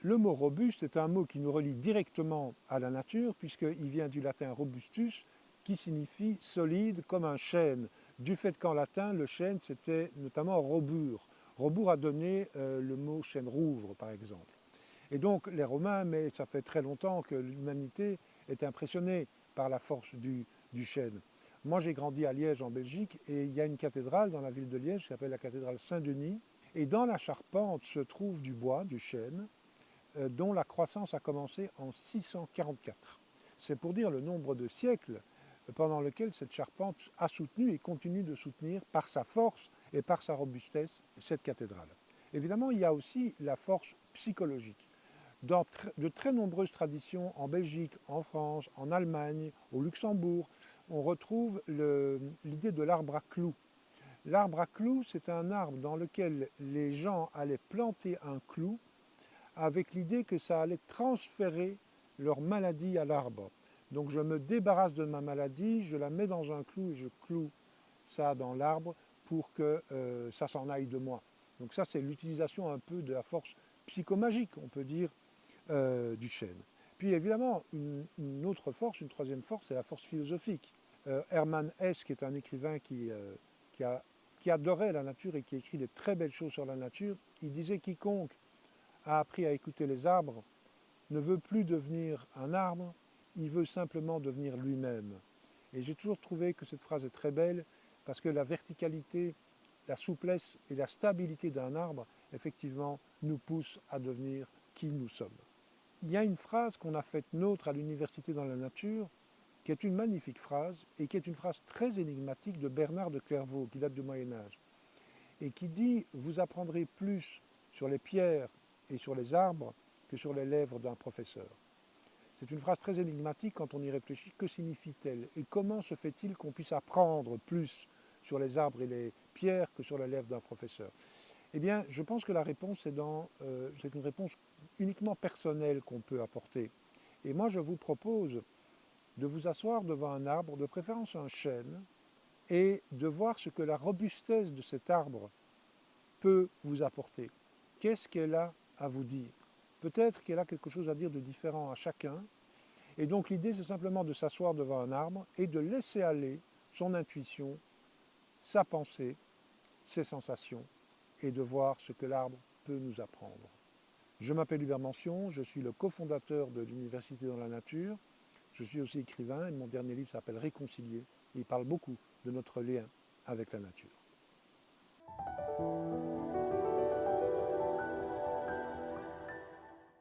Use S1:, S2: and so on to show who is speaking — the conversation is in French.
S1: Le mot robuste est un mot qui nous relie directement à la nature puisqu'il vient du latin robustus qui signifie solide comme un chêne. Du fait qu'en latin, le chêne c'était notamment robur. Robur a donné le mot chêne-rouvre par exemple. Et donc les Romains, mais ça fait très longtemps que l'humanité est impressionnée par la force du chêne. Moi j'ai grandi à Liège en Belgique et il y a une cathédrale dans la ville de Liège qui s'appelle la cathédrale Saint-Denis. Et dans la charpente se trouve du bois, du chêne, dont la croissance a commencé en 644. C'est pour dire le nombre de siècles pendant lesquels cette charpente a soutenu et continue de soutenir par sa force et par sa robustesse cette cathédrale. Évidemment, il y a aussi la force psychologique. Dans de très nombreuses traditions en Belgique, en France, en Allemagne, au Luxembourg, on retrouve l'idée de l'arbre à clous. L'arbre à clous, c'est un arbre dans lequel les gens allaient planter un clou avec l'idée que ça allait transférer leur maladie à l'arbre. Donc je me débarrasse de ma maladie, je la mets dans un clou et je cloue ça dans l'arbre pour que ça s'en aille de moi. Donc ça, c'est l'utilisation un peu de la force psychomagique, on peut dire, du chêne. Puis évidemment, une autre force, une troisième force, c'est la force philosophique. Hermann Hesse, qui est un écrivain qui adorait la nature et qui écrit des très belles choses sur la nature, il disait quiconque a appris à écouter les arbres ne veut plus devenir un arbre, il veut simplement devenir lui-même. Et j'ai toujours trouvé que cette phrase est très belle parce que la verticalité, la souplesse et la stabilité d'un arbre, effectivement, nous poussent à devenir qui nous sommes. Il y a une phrase qu'on a faite nôtre à l'Université dans la nature, qui est une magnifique phrase et qui est une phrase très énigmatique de Bernard de Clairvaux, qui date du Moyen-Âge, et qui dit « Vous apprendrez plus sur les pierres et sur les arbres que sur les lèvres d'un professeur ». C'est une phrase très énigmatique quand on y réfléchit. Que signifie-t-elle? Et comment se fait-il qu'on puisse apprendre plus sur les arbres et les pierres que sur les lèvres d'un professeur? Eh bien, je pense que la réponse c'est une réponse uniquement personnelle qu'on peut apporter. Et moi, je vous propose de vous asseoir devant un arbre, de préférence un chêne, et de voir ce que la robustesse de cet arbre peut vous apporter. Qu'est-ce qu'elle a à vous dire? Peut-être qu'elle a quelque chose à dire de différent à chacun. Et donc l'idée, c'est simplement de s'asseoir devant un arbre et de laisser aller son intuition, sa pensée, ses sensations, et de voir ce que l'arbre peut nous apprendre. Je m'appelle Hubert Mention, je suis le cofondateur de l'Université dans la nature. Je suis aussi écrivain et mon dernier livre s'appelle Réconcilier. Il parle beaucoup de notre lien avec la nature.